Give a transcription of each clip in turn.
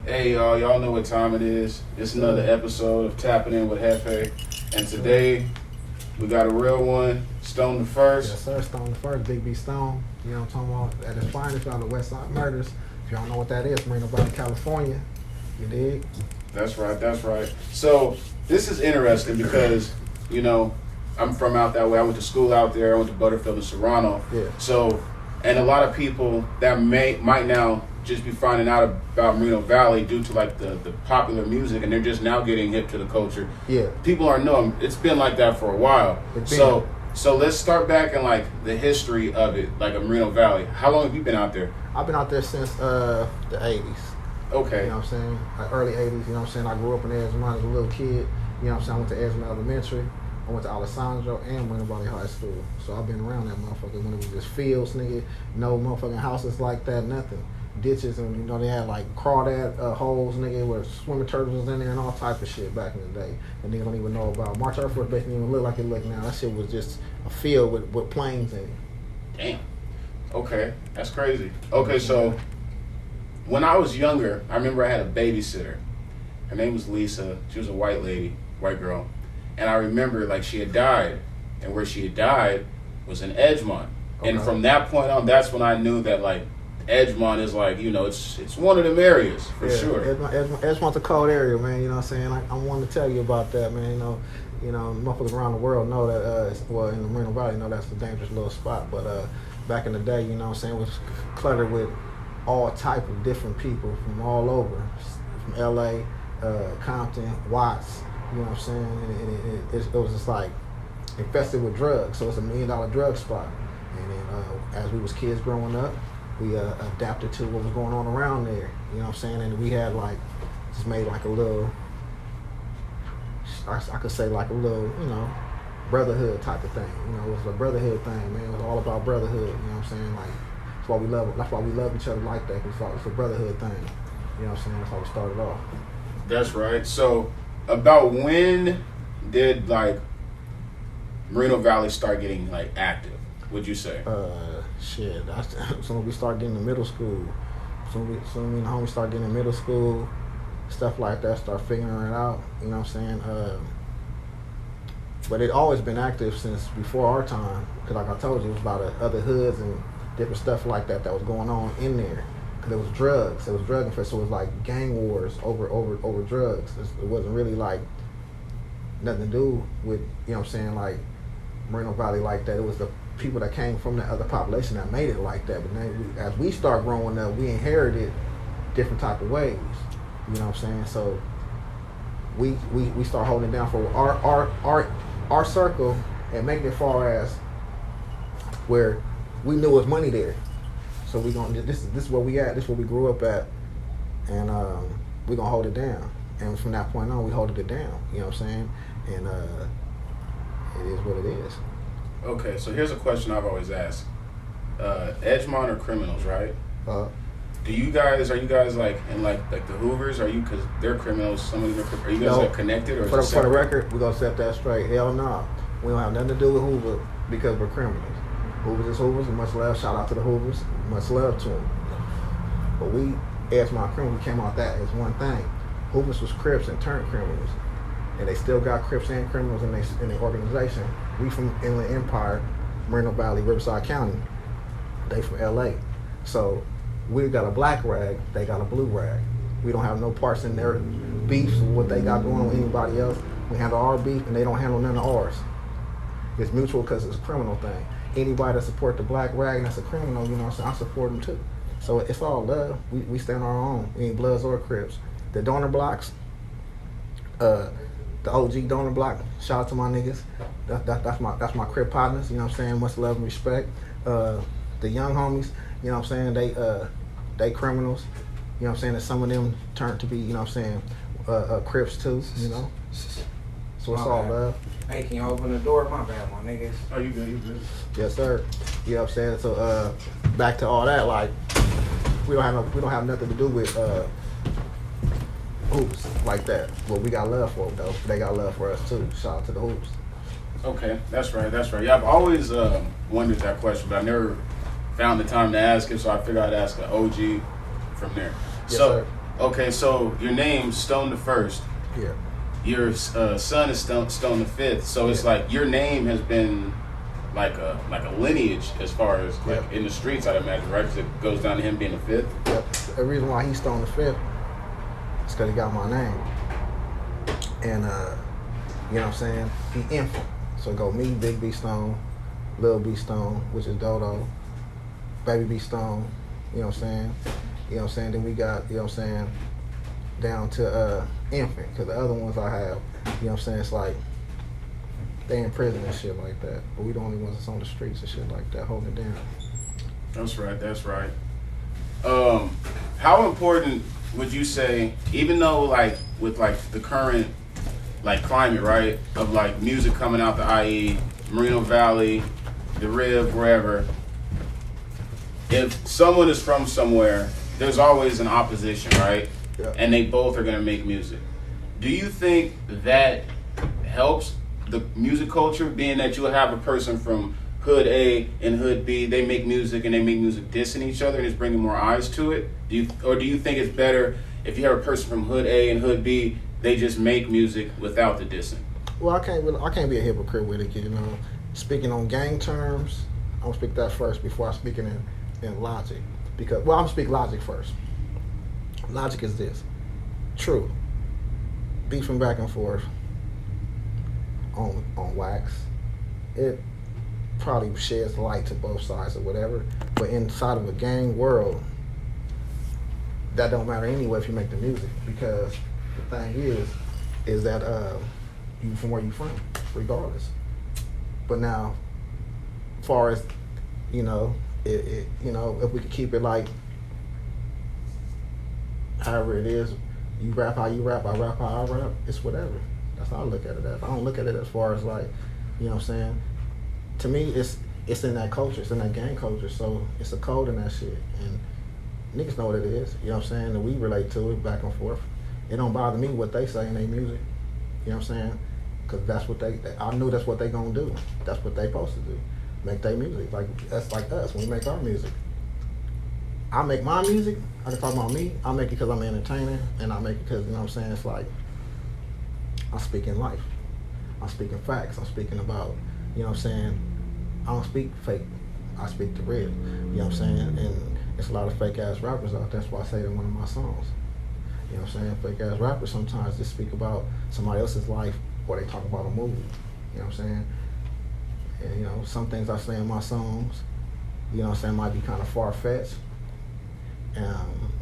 Hey y'all know what time it is. It's another episode of Tapping In with Hefe. And today we got a real one, Stoneda1st. Yes, sir. Stoneda1st, Big B Stone. You know what I'm talking about? At its finest, out of the West Side Murders. If y'all know what that is, Moreno Valley, California. You dig? That's right. So this is interesting because, you know, I'm from out that way. I went to school out there. I went to Butterfield and Serrano. Yeah. So, and a lot of people that might now just be finding out about Moreno Valley due to like the popular music, and they're just now getting hip to the culture. Yeah. People aren't knowing. It's been like that for a while. So let's start back in like the history of it, like Moreno Valley. How long have you been out there? I've been out there since the 80s. Okay. You know what I'm saying? Like early 80s, you know what I'm saying? I grew up in Edgemont as a little kid. You know what I'm saying? I went to Edgemont Elementary. I went to Alessandro and Moreno Valley High School. So I've been around that motherfucker when it was just fields, nigga. No motherfucking houses like that, nothing. Ditches, and you know they had like crawdad holes, nigga, where swimming turtles was in there and all type of shit back in the day. And niggas don't even know about. March Air Force Base didn't even look like it look now. That shit was just a field with planes in it. Damn. Okay, that's crazy. Okay, so when I was younger, I remember I had a babysitter. Her name was Lisa. She was a white lady, white girl. And I remember like she had died, and where she had died was in Edgemont. Okay. And from that point on, that's when I knew that like Edgemont is like, you know, it's one of them areas for sure. Edgemont's a cold area, man. You know what I'm saying? I wanted to tell you about that, man. You know, motherfuckers around the world know that. Well, in the Moreno Valley, know that's a dangerous little spot. But back in the day, you know what I'm saying, it was cluttered with all type of different people from all over, from L.A., Compton, Watts. You know what I'm saying? And it was just like infested with drugs. So it's $1 million drug spot. And then as we was kids growing up, we adapted to what was going on around there. You know what I'm saying? And we had like, just made like a little, I could say like a little, you know, brotherhood type of thing. You know, it was a brotherhood thing, man. It was all about brotherhood. You know what I'm saying? Like, that's why we love each other like that. Because it's a brotherhood thing. You know what I'm saying? That's how we started off. That's right. So, about when did like Moreno Valley start getting like active? Would you say? Shit. Soon we start getting to middle school. Soon me and the homies start getting in middle school, stuff like that. Start figuring it out. You know what I'm saying? But it always been active since before our time. Cause like I told you, it was about other hoods and different stuff like that was going on in there. Cause it was drugs. It was drug infested. So it was like gang wars over drugs. It wasn't really like nothing to do with, you know what I'm saying, like Moreno Valley like that. It was the people that came from the other population that made it like that. But then as we start growing up, we inherited different type of ways. You know what I'm saying? So we start holding it down for our circle and making it far as where we knew was money there. So we gonna this is where we at. This is where we grew up at, and we gonna hold it down. And from that point on, we holding it down. You know what I'm saying? And it is what it is. Okay, so here's a question I've always asked: Edgemont are criminals, right? Are you guys like in like the Hoovers? Are you, because they're criminals? Some of them are you guys like connected or? For the record, we gonna set that straight. Hell no, we don't have nothing to do with Hoover because we're criminals. Hoovers is Hoovers, and much love. Shout out to the Hoovers. Much love to them. But we, Edgemont criminals, we came out that as one thing. Hoovers was Crips and turned criminals, and they still got Crips and criminals in their organization. We from Inland Empire, Moreno Valley, Riverside County. They from LA. So we got a black rag, they got a blue rag. We don't have no parts in their beefs or what they got going on with anybody else. We handle our beef and they don't handle none of ours. It's mutual because it's a criminal thing. Anybody that support the black rag and that's a criminal, you know what I'm saying, I support them too. So it's all love. We stand on our own. We ain't Bloods or Crips. The donor blocks, the OG donor block, shout out to my niggas. That's my Crip partners, you know what I'm saying? Much love and respect. The young homies, you know what I'm saying, they criminals. You know what I'm saying? And some of them turned to be, you know what I'm saying, Crips too, you know? So it's all love. Hey, can you open the door? My bad, my niggas. Oh, you good. Yes, sir. You know what I'm saying? So back to all that, like we don't have nothing to do with hoops like that. But we got love for them though. They got love for us too. Shout out to the hoops. Okay, that's right. Yeah, I've always wondered that question, but I never found the time to ask it, so I figured I'd ask an OG from there. Yes, so sir. Okay, so your name's Stoneda1st. Yeah. Your son is Stoneda5th. So it's Yeah. like your name has been like a lineage as far as like in the streets, I'd imagine, right? Because it goes down to him being the fifth. Yep. The reason why he's Stone the Fifth is because he got my name. And, you know what I'm saying? He infant. So go me, Big B Stone, Lil B Stone, which is Dodo, Baby B Stone, you know what I'm saying? You know what I'm saying? Then we got, you know what I'm saying, down to infant. Because the other ones I have, you know what I'm saying, it's like, they in prison and shit like that. But we the only ones that's on the streets and shit like that, holding it down. That's right. That's right. How important would you say, even though like with like the current like climate, right, of like music coming out the IE, Moreno Valley, the Rib, wherever, if someone is from somewhere, there's always an opposition, right? Yeah. And they both are gonna make music. Do you think that helps the music culture, being that you'll have a person from Hood A and Hood B, they make music and they make music dissing each other and it's bringing more eyes to it? Do you think it's better if you have a person from Hood A and Hood B, they just make music without the dissing? Well, I can't be a hypocrite with it, you know. Speaking on gang terms, I'm gonna speak that first before I speak in logic. Because, well, I'm gonna speak logic first. Logic is this. True. Beefing back and forth on wax, it probably sheds light to both sides or whatever. But inside of a gang world, that don't matter anyway if you make the music, because the thing is that you from where you from, regardless. But now, as far as you know, you know, if we could keep it like however it is, you rap how you rap, I rap how I rap, it's whatever. That's how I look at it as. I don't look at it as far as like, you know what I'm saying? To me, it's in that culture, it's in that gang culture, so it's a code in that shit. And niggas know what it is, you know what I'm saying? And we relate to it back and forth. It don't bother me what they say in their music, you know what I'm saying? Because that's what I knew that's what they gonna do. That's what they supposed to do, make their music. Like, that's like us, when we make our music. I make my music, I can talk about me, I make it because I'm an entertainer, and I make it because, you know what I'm saying, it's like, I'm speaking life. I'm speaking facts. I'm speaking about, you know what I'm saying, I don't speak fake. I speak the real. You know what I'm saying? And it's a lot of fake ass rappers out there. That's why I say it in one of my songs. You know what I'm saying? Fake ass rappers sometimes just speak about somebody else's life or they talk about a movie. You know what I'm saying? And you know, some things I say in my songs, you know what I'm saying, might be kind of far-fetched.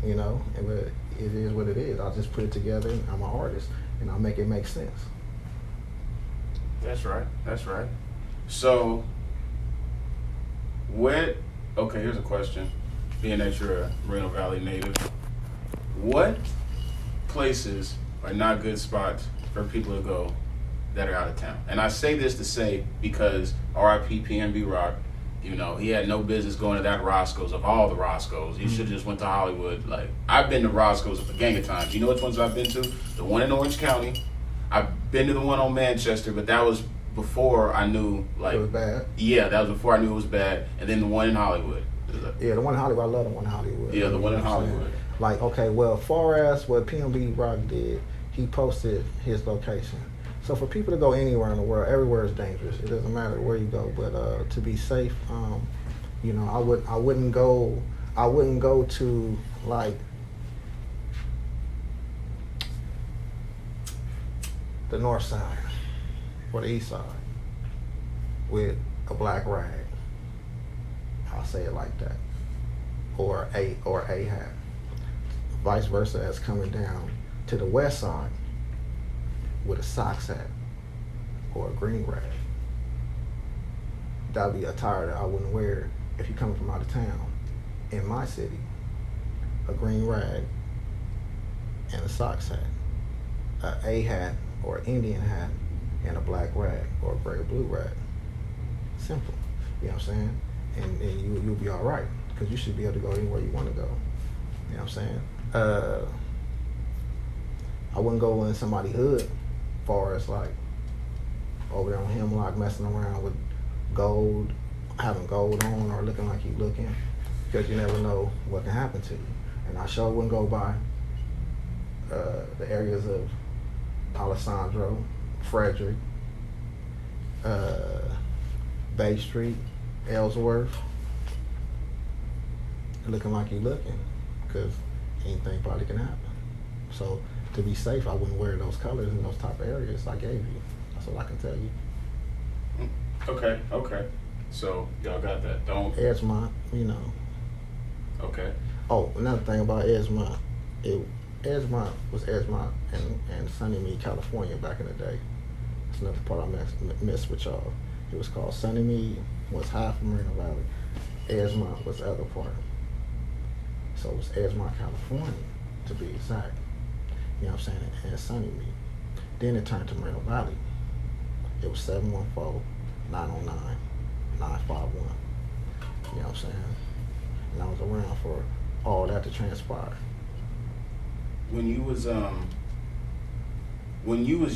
You know, but it is what it is. I just put it together. I'm an artist. And I make it make sense. That's right. That's right. So, okay, here's a question. Being that you're a Moreno Valley native, what places are not good spots for people to go that are out of town? And I say this to say because R.I.P. PNB Rock, you know, he had no business going to that Roscoe's of all the Roscoe's. He should have just went to Hollywood. Like, I've been to Roscoe's a gang of times. You know which ones I've been to? The one in Orange County. I've been to the one on Manchester, but that was before I knew, like... It was bad? Yeah, that was before I knew it was bad. And then the one in Hollywood. Yeah, the one in Hollywood. I love the one in Hollywood. Yeah, the one in Hollywood. Like, okay, well, far as what PNB Rock did, he posted his location. So for people to go anywhere in the world, everywhere is dangerous. It doesn't matter where you go, but to be safe, you know, I wouldn't go to like the north side or the east side with a black rag. I'll say it like that, or a hat. Vice versa, as coming down to the west side with a socks hat or a green rag. That'd be attire that I wouldn't wear if you're coming from out of town. In my city, a green rag and a socks hat, a hat or an Indian hat and a black rag or a gray or blue rag. Simple, you know what I'm saying? And you'll be all right, because you should be able to go anywhere you want to go. You know what I'm saying? I wouldn't go in somebody's hood, far as like over there on Hemlock messing around with gold, having gold on or looking like you looking, because you never know what can happen to you. And I sure wouldn't go by the areas of Alessandro, Frederick, Bay Street, Ellsworth. Looking like you looking, because anything probably can happen. So to be safe, I wouldn't wear those colors in those type of areas I gave you. That's all I can tell you. Okay. So y'all got that. Don't. Edgemont, you know. Okay. Oh, another thing about Edgemont, Edgemont was Edgemont and Sunnymead, California back in the day. That's another part I missed with y'all. It was called Sunnymead, was half of Moreno Valley. Edgemont was the other part. So it was Edgemont, California, to be exact. You know what I'm saying? And Sunnymead. Then it turned to Moreno Valley. It was 714-909-951. You know what I'm saying? And I was around for all that to transpire. When you was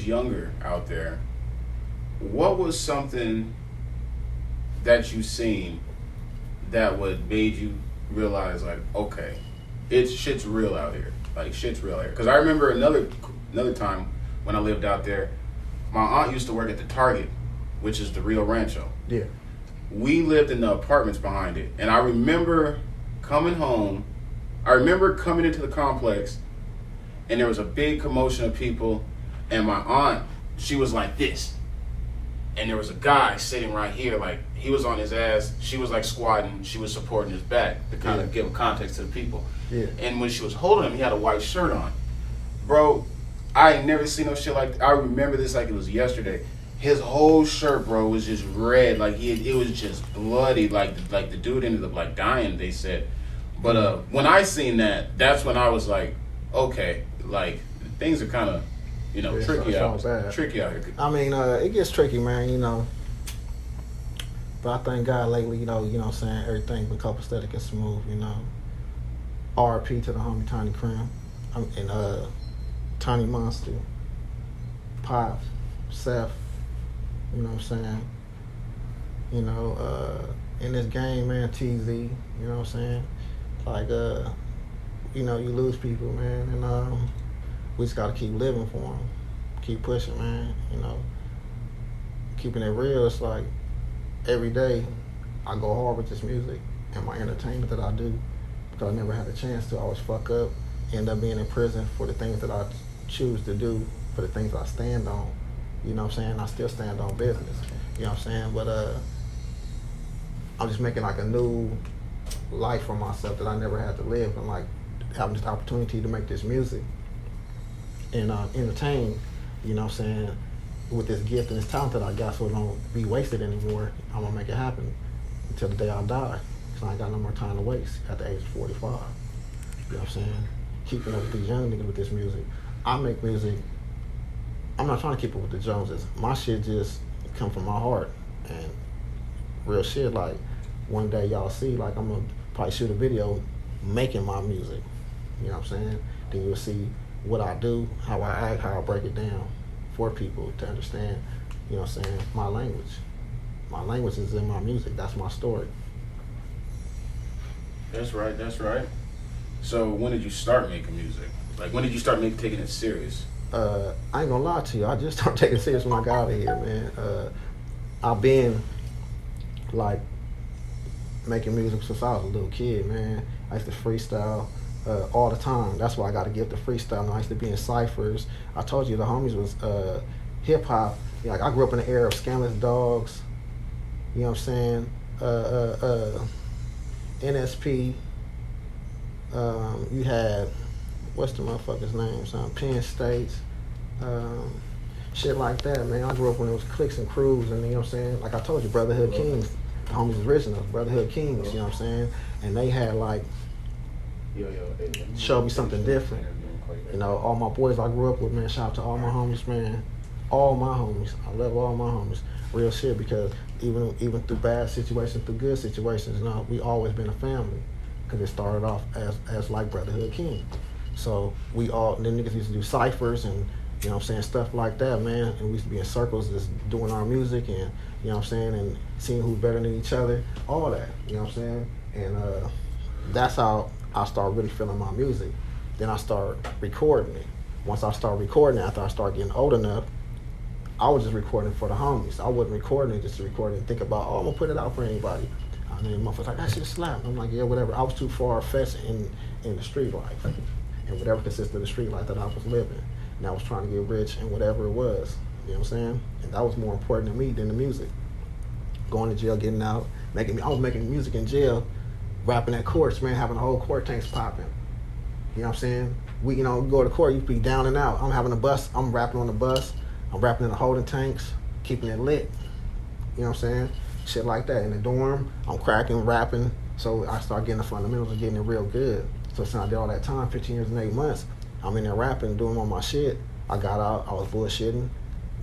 younger out there, what was something that you seen that would made you realize, like, okay, shit's real out here. Like, shit's real out here. Because I remember another time when I lived out there, my aunt used to work at the Target, which is the Rio Rancho. Yeah. We lived in the apartments behind it. And I remember coming home. I remember coming into the complex, and there was a big commotion of people, and my aunt, she was like this. And there was a guy sitting right here, like, he was on his ass. She was, like, squatting. She was supporting his back to kind of give context to the people. Yeah. And when she was holding him, he had a white shirt on. Bro, I ain't never seen no shit like that. I remember this like it was yesterday. His whole shirt, bro, was just red. Like, it was just bloody. Like the dude ended up, like, dying, they said. But when I seen that, that's when I was like, okay, like, things are kind of, you know, Yeah, tricky out bad. Tricky out here. I mean, it gets tricky, man, you know. But I thank God lately, you know what I'm saying, everything's been copacetic and smooth, you know. RP to the homie Tiny Crim, and Tiny Monster, Pop, Seth, you know what I'm saying. You know, in this game, man, TZ, you know what I'm saying. Like, you know, you lose people, man, and we just gotta keep living for them, keep pushing, man. You know, keeping it real. It's like every day I go hard with this music and my entertainment that I do, because I never had a chance to. I always fuck up, end up being in prison for the things that I choose to do, for the things I stand on. You know what I'm saying? I still stand on business. You know what I'm saying? But I'm just making like a new life for myself that I never had to live, and like having this opportunity to make this music and entertain, you know what I'm saying, with this gift and this talent that I got, so it don't be wasted anymore. I'm gonna make it happen until the day I die, because I ain't got no more time to waste at the age of 45. You know what I'm saying? Keeping up with these young niggas with this music. I make music, I'm not trying to keep up with the Joneses. My shit just come from my heart, and real shit, like, one day y'all see, like, I'm gonna probably shoot a video making my music. You know what I'm saying? Then you'll see what I do, how I act, how I break it down for people to understand, you know what I'm saying, my language. My language is in my music. That's my story. That's right. So when did you start making music? Like, when did you start taking it serious? I ain't gonna lie to you. I just started taking it serious when I got out of here, man. I've been, like, making music since I was a little kid, man. I used to freestyle all the time. That's why I got to get the freestyle. I used to be in ciphers. I told you the homies was hip hop. Like, I grew up in the era of Scandalous Dogs. You know what I'm saying? NSP. You had, what's the motherfucker's name? Penn State. Shit like that, man. I grew up when it was cliques and crews, and you know what I'm saying? Like I told you, Brotherhood Kings. The homies original, Brotherhood Kings, you know what I'm saying? And they had, like, showed me something different. You know, all my boys I grew up with, man, shout out to all my homies, man. All my homies. I love all my homies. Real shit, because even through bad situations, through good situations, you know, we always been a family. Because it started off as like Brotherhood King. So we all, them niggas used to do ciphers and, you know what I'm saying, stuff like that, man. And we used to be in circles just doing our music and, you know what I'm saying, and seeing who's better than each other, all that, you know what I'm saying? And that's how I started really feeling my music. Then I started recording it. Once I started recording, after I started getting old enough, I was just recording for the homies. I wasn't recording it just to record it and think about, oh, I'm gonna put it out for anybody. And then motherfuckers like, that shit slap. I'm like, yeah, whatever. I was too far fetched in the street life, and whatever consisted of the street life that I was living. And I was trying to get rich and whatever it was. You know what I'm saying? And that was more important to me than the music. Going to jail, getting out, I was making music in jail, rapping at courts, man, having the whole court tanks popping. You know what I'm saying? We, go to court, you be down and out. I'm having a bus, I'm rapping on the bus, I'm rapping in the holding tanks, keeping it lit. You know what I'm saying? Shit like that. In the dorm, I'm cracking, rapping. So I start getting the fundamentals and getting it real good. So since I did all that time, 15 years and 8 months, I'm in there rapping, doing all my shit. I got out, I was bullshitting,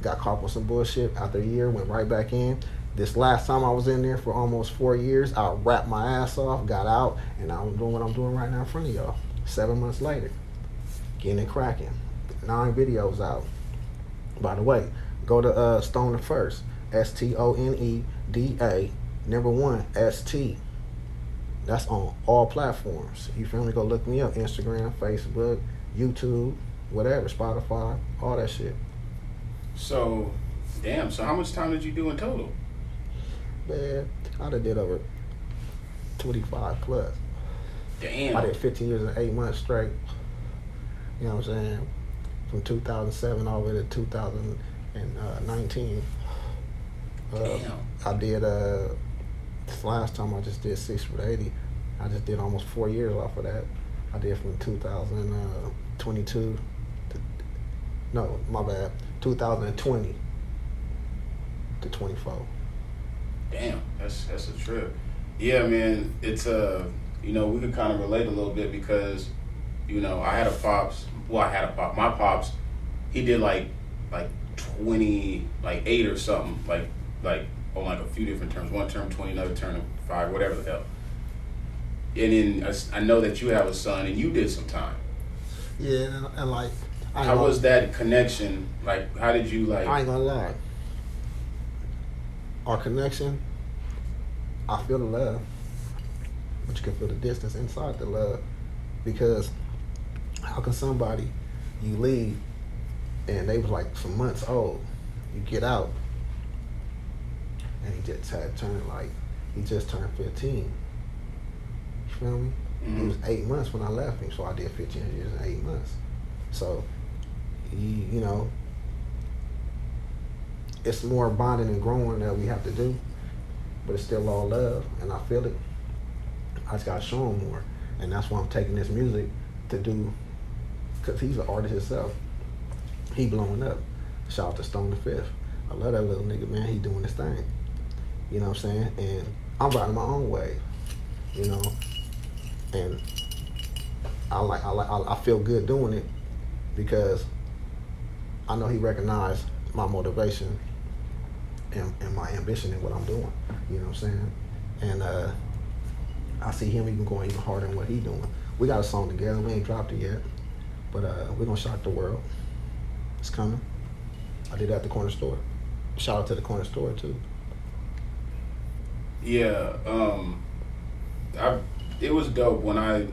got caught with some bullshit. After a year, went right back in. This last time I was in there for almost 4 years, I rapped my ass off, got out, and I'm doing what I'm doing right now in front of y'all. 7 months later, getting it cracking. 9 videos out. By the way, go to Stoneda1st, STONEDA, number 1, ST. That's on all platforms. You feel me? Go look me up. Instagram, Facebook, YouTube, whatever, Spotify, all that shit. So, damn, so how much time did you do in total? Man, I done did over 25 plus. Damn. I did 15 years and 8 months straight. You know what I'm saying? From 2007 all the way to 2019. Damn. I did, this last time I just did 6 for 80. I just did almost 4 years off of that. I did from 2022 to, no, my bad, 2020 to 24. Damn, that's a trip. Yeah, man, it's we can kind of relate a little bit because, I had a pops. Well, my pops, he did like 28 or something, like on like a few different terms. One term 20, another term 5, whatever the hell. And then I know that you have a son, and you did some time. Yeah, and like, how was that connection? Like, how did you like? I ain't gonna lie. Our connection, I feel the love, but you can feel the distance inside the love, because how can somebody, you leave and they was like some months old, you get out and he just turned 15. You feel me? Mm-hmm. He was 8 months when I left him, so I did 15 years and 8 months. So, it's more bonding and growing that we have to do, but it's still all love, and I feel it. I just gotta show him more, and that's why I'm taking this music to do, because he's an artist himself. He blowing up. Shout out to Stoneda1st. I love that little nigga, man. He doing his thing. You know what I'm saying? And I'm riding my own way, and I feel good doing it because I know he recognized my motivation and my ambition in what I'm doing. You know what I'm saying? And I see him even going even harder in what he doing. We got a song together. We ain't dropped it yet, but we're gonna shock the world. It's coming. I did that at the corner store. Shout out to the corner store too. Yeah, it was dope when I